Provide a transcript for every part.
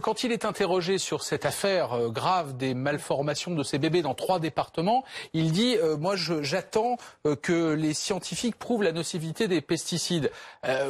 quand il est interrogé sur cette affaire grave des malformations de ces bébés dans 3 départements, il dit moi j'attends que les scientifiques prouvent la nocivité des pesticides.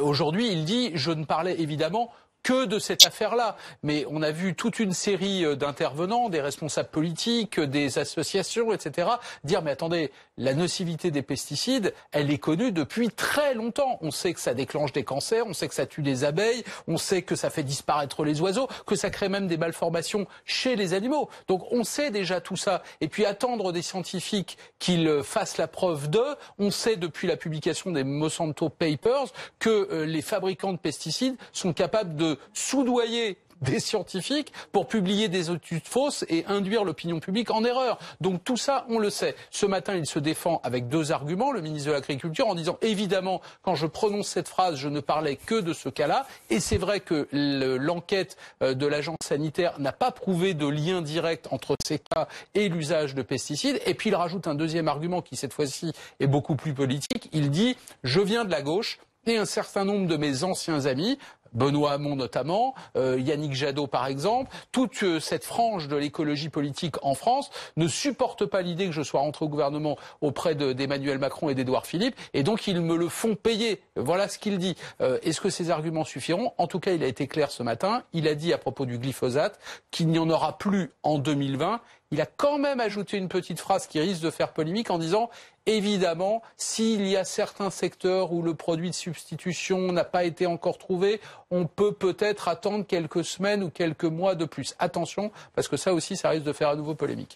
Aujourd'hui, il dit je ne parlais évidemment que de cette affaire-là. Mais on a vu toute une série d'intervenants, des responsables politiques, des associations, etc., dire mais attendez, la nocivité des pesticides, elle est connue depuis très longtemps. On sait que ça déclenche des cancers, on sait que ça tue les abeilles, on sait que ça fait disparaître les oiseaux, que ça crée même des malformations chez les animaux. Donc on sait déjà tout ça. Et puis attendre des scientifiques qu'ils fassent la preuve d'eux, on sait depuis la publication des Monsanto Papers que les fabricants de pesticides sont capables de soudoyer des scientifiques pour publier des études fausses et induire l'opinion publique en erreur. Donc tout ça, on le sait. Ce matin, il se défend avec 2 arguments, le ministre de l'Agriculture, en disant évidemment, quand je prononce cette phrase, je ne parlais que de ce cas-là. Et c'est vrai que l'enquête de l'agence sanitaire n'a pas prouvé de lien direct entre ces cas et l'usage de pesticides. Et puis il rajoute un deuxième argument qui, cette fois-ci, est beaucoup plus politique. Il dit je viens de la gauche et un certain nombre de mes anciens amis, Benoît Hamon notamment, Yannick Jadot par exemple, toute cette frange de l'écologie politique en France ne supporte pas l'idée que je sois rentré au gouvernement auprès d'Emmanuel Macron et d'Édouard Philippe, et donc ils me le font payer. Voilà ce qu'il dit. Est-ce que ces arguments suffiront? En tout cas, il a été clair ce matin. Il a dit à propos du glyphosate qu'il n'y en aura plus en 2020. Il a quand même ajouté une petite phrase qui risque de faire polémique en disant évidemment, s'il y a certains secteurs où le produit de substitution n'a pas été encore trouvé, on peut peut-être attendre quelques semaines ou quelques mois de plus. Attention, parce que ça aussi, ça risque de faire à nouveau polémique.